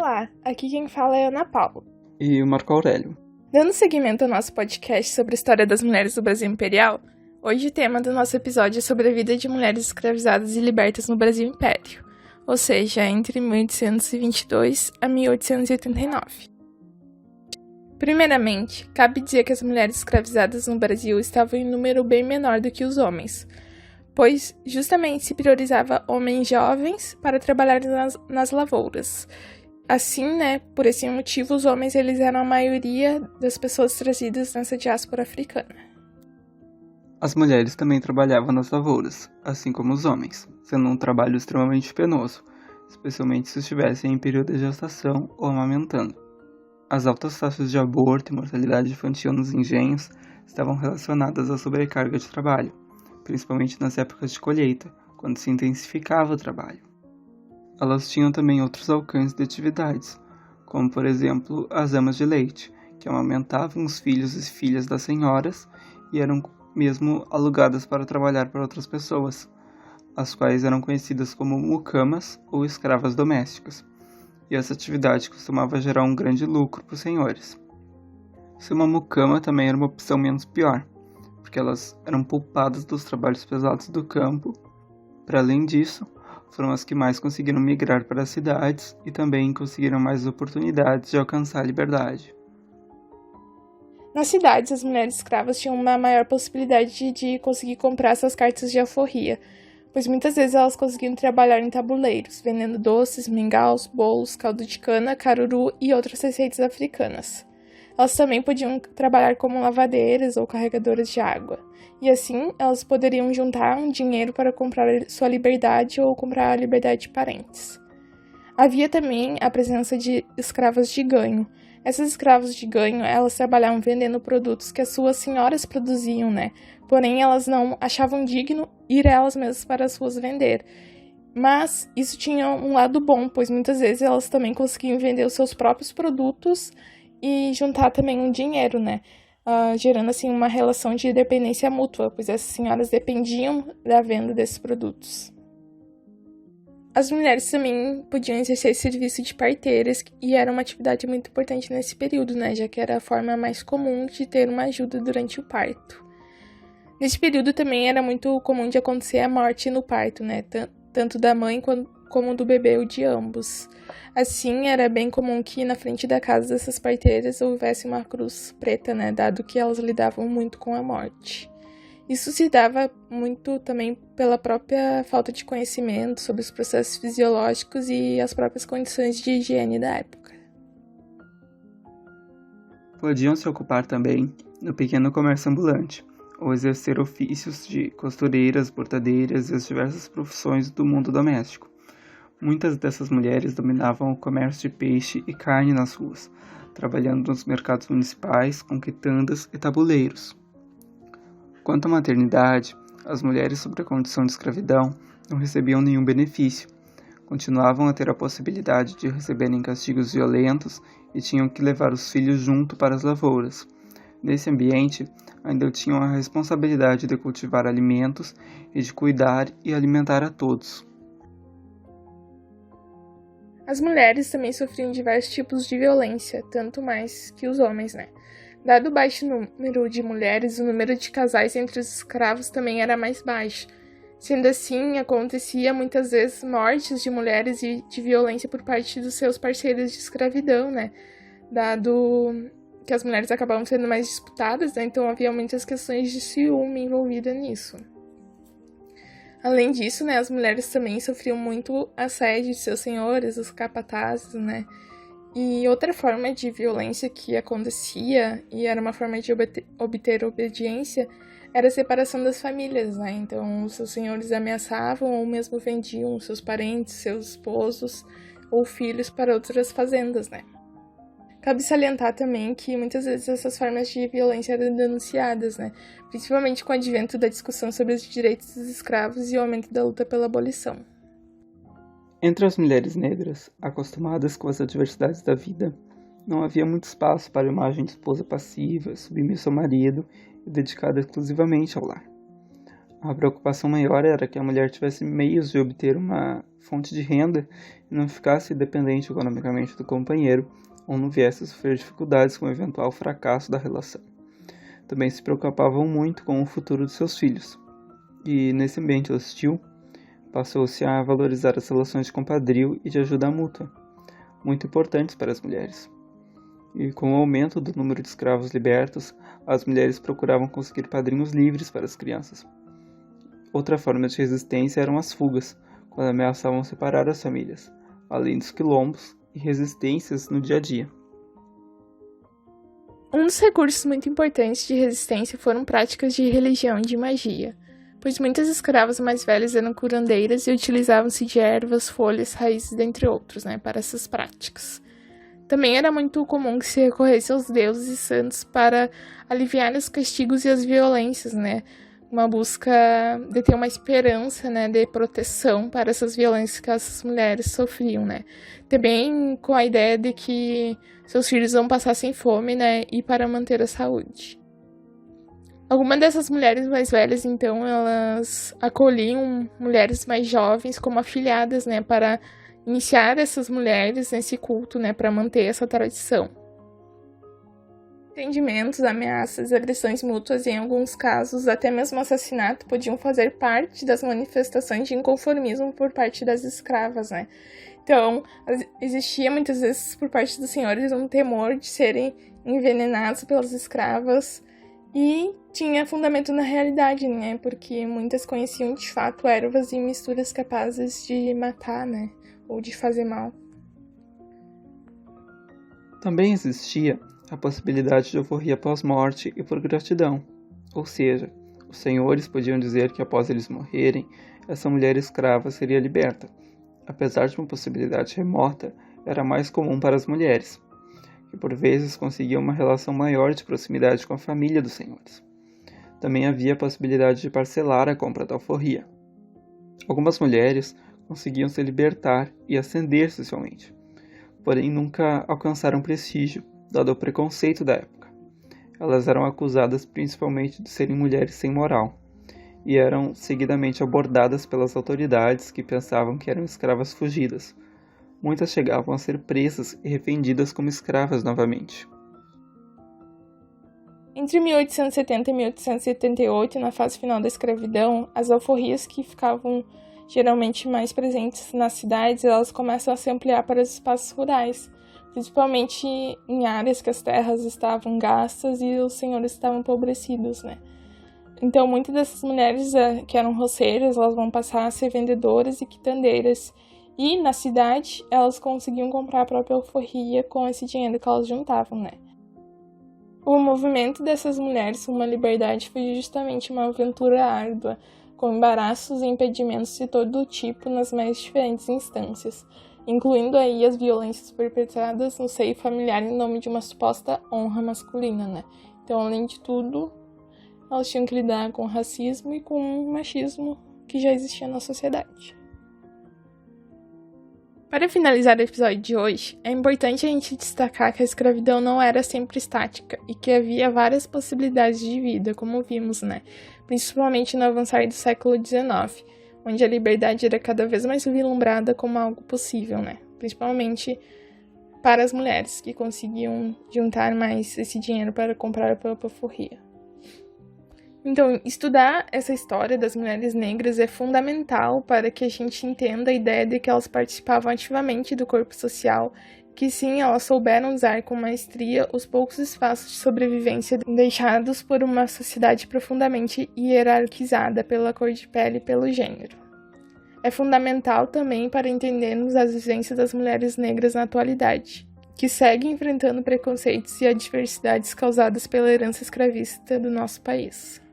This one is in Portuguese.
Olá, aqui quem fala é Ana Paula. E o Marco Aurélio. Dando seguimento ao nosso podcast sobre a história das mulheres do Brasil Imperial, hoje o tema do nosso episódio é sobre a vida de mulheres escravizadas e libertas no Brasil Império, ou seja, entre 1822 a 1889. Primeiramente, cabe dizer que as mulheres escravizadas no Brasil estavam em número bem menor do que os homens, pois justamente se priorizava homens jovens para trabalhar nas lavouras. Assim, por esse motivo, os homens eles eram a maioria das pessoas trazidas nessa diáspora africana. As mulheres também trabalhavam nas lavouras, assim como os homens, sendo um trabalho extremamente penoso, especialmente se estivessem em período de gestação ou amamentando. As altas taxas de aborto e mortalidade infantil nos engenhos estavam relacionadas à sobrecarga de trabalho, principalmente nas épocas de colheita, quando se intensificava o trabalho. Elas tinham também outros alcances de atividades, como por exemplo as amas de leite, que amamentavam os filhos e filhas das senhoras e eram mesmo alugadas para trabalhar para outras pessoas, as quais eram conhecidas como mucamas ou escravas domésticas, e essa atividade costumava gerar um grande lucro para os senhores. Ser uma mucama também era uma opção menos pior, porque elas eram poupadas dos trabalhos pesados do campo. Para além disso, foram as que mais conseguiram migrar para as cidades e também conseguiram mais oportunidades de alcançar a liberdade. Nas cidades, as mulheres escravas tinham uma maior possibilidade de conseguir comprar essas cartas de alforria, pois muitas vezes elas conseguiam trabalhar em tabuleiros, vendendo doces, mingaus, bolos, caldo de cana, caruru e outras receitas africanas. Elas também podiam trabalhar como lavadeiras ou carregadoras de água, e assim elas poderiam juntar um dinheiro para comprar sua liberdade ou comprar a liberdade de parentes. Havia também a presença de escravas de ganho. Essas escravas de ganho, elas trabalhavam vendendo produtos que as suas senhoras produziam, Porém, elas não achavam digno ir elas mesmas para as ruas vender. Mas isso tinha um lado bom, pois muitas vezes elas também conseguiam vender os seus próprios produtos e juntar também um dinheiro, gerando assim uma relação de dependência mútua, pois essas senhoras dependiam da venda desses produtos. As mulheres também podiam exercer serviço de parteiras e era uma atividade muito importante nesse período, já que era a forma mais comum de ter uma ajuda durante o parto. Nesse período também era muito comum de acontecer a morte no parto, tanto da mãe como do bebê ou de ambos. Assim, era bem comum que na frente da casa dessas parteiras houvesse uma cruz preta, dado que elas lidavam muito com a morte. Isso se dava muito também pela própria falta de conhecimento sobre os processos fisiológicos e as próprias condições de higiene da época. Podiam se ocupar também no pequeno comércio ambulante, ou exercer ofícios de costureiras, bordadeiras e as diversas profissões do mundo doméstico. Muitas dessas mulheres dominavam o comércio de peixe e carne nas ruas, trabalhando nos mercados municipais, com quitandas e tabuleiros. Quanto à maternidade, as mulheres sob a condição de escravidão não recebiam nenhum benefício, continuavam a ter a possibilidade de receberem castigos violentos e tinham que levar os filhos junto para as lavouras. Nesse ambiente, ainda tinham a responsabilidade de cultivar alimentos e de cuidar e alimentar a todos. As mulheres também sofriam diversos tipos de violência, tanto mais que os homens, Dado o baixo número de mulheres, o número de casais entre os escravos também era mais baixo. Sendo assim, acontecia muitas vezes mortes de mulheres e de violência por parte dos seus parceiros de escravidão, Dado que as mulheres acabavam sendo mais disputadas, então havia muitas questões de ciúme envolvida nisso. Além disso, as mulheres também sofriam muito assédio de seus senhores, os capatazes, E outra forma de violência que acontecia, e era uma forma de obter obediência, era a separação das famílias, Então, os seus senhores ameaçavam ou mesmo vendiam seus parentes, seus esposos ou filhos para outras fazendas, Cabe salientar também que muitas vezes essas formas de violência eram denunciadas, Principalmente com o advento da discussão sobre os direitos dos escravos e o aumento da luta pela abolição. Entre as mulheres negras, acostumadas com as adversidades da vida, não havia muito espaço para a imagem de esposa passiva, submissa ao marido e dedicada exclusivamente ao lar. A preocupação maior era que a mulher tivesse meios de obter uma fonte de renda e não ficasse dependente economicamente do companheiro ou não viesse a sofrer dificuldades com o eventual fracasso da relação. Também se preocupavam muito com o futuro de seus filhos. E nesse ambiente hostil, passou-se a valorizar as relações de compadrio e de ajuda mútua, muito importantes para as mulheres. E com o aumento do número de escravos libertos, as mulheres procuravam conseguir padrinhos livres para as crianças. Outra forma de resistência eram as fugas, quando ameaçavam separar as famílias, além dos quilombos e resistências no dia a dia. Um dos recursos muito importantes de resistência foram práticas de religião e de magia, pois muitas escravas mais velhas eram curandeiras e utilizavam-se de ervas, folhas, raízes, dentre outros, para essas práticas. Também era muito comum que se recorresse aos deuses e santos para aliviar os castigos e as violências, uma busca de ter uma esperança, de proteção para essas violências que essas mulheres sofriam, Também com a ideia de que seus filhos vão passar sem fome, e para manter a saúde. Algumas dessas mulheres mais velhas, então, elas acolhiam mulheres mais jovens como afilhadas, para iniciar essas mulheres nesse culto, para manter essa tradição. Entendimentos, ameaças, agressões mútuas e, em alguns casos, até mesmo assassinato podiam fazer parte das manifestações de inconformismo por parte das escravas, Então, existia muitas vezes por parte dos senhores um temor de serem envenenados pelas escravas e tinha fundamento na realidade, porque muitas conheciam de fato ervas e misturas capazes de matar, ou de fazer mal. Também existia a possibilidade de alforria pós-morte e por gratidão, ou seja, os senhores podiam dizer que após eles morrerem, essa mulher escrava seria liberta. Apesar de uma possibilidade remota, era mais comum para as mulheres, que por vezes conseguiam uma relação maior de proximidade com a família dos senhores. Também havia a possibilidade de parcelar a compra da alforria. Algumas mulheres conseguiam se libertar e ascender socialmente, porém nunca alcançaram prestígio, dado o preconceito da época. Elas eram acusadas principalmente de serem mulheres sem moral, e eram seguidamente abordadas pelas autoridades que pensavam que eram escravas fugidas. Muitas chegavam a ser presas e revendidas como escravas novamente. Entre 1870 e 1878, na fase final da escravidão, as alforrias que ficavam geralmente mais presentes nas cidades, elas começam a se ampliar para os espaços rurais, principalmente em áreas que as terras estavam gastas e os senhores estavam empobrecidos, Então, muitas dessas mulheres que eram roceiras, elas vão passar a ser vendedoras e quitandeiras. E, na cidade, elas conseguiam comprar a própria alforria com esse dinheiro que elas juntavam, O movimento dessas mulheres com uma liberdade foi justamente uma aventura árdua, com embaraços e impedimentos de todo tipo nas mais diferentes instâncias, incluindo aí as violências perpetradas no seio familiar em nome de uma suposta honra masculina, Então, além de tudo, elas tinham que lidar com o racismo e com o machismo que já existia na sociedade. Para finalizar o episódio de hoje, é importante a gente destacar que a escravidão não era sempre estática e que havia várias possibilidades de vida, como vimos, Principalmente no avançar do século XIX, onde a liberdade era cada vez mais vislumbrada como algo possível, Principalmente para as mulheres que conseguiam juntar mais esse dinheiro para comprar a própria alforria. Então, estudar essa história das mulheres negras é fundamental para que a gente entenda a ideia de que elas participavam ativamente do corpo social, que sim, elas souberam usar com maestria os poucos espaços de sobrevivência deixados por uma sociedade profundamente hierarquizada pela cor de pele e pelo gênero. É fundamental também para entendermos as vivências das mulheres negras na atualidade, que seguem enfrentando preconceitos e adversidades causadas pela herança escravista do nosso país.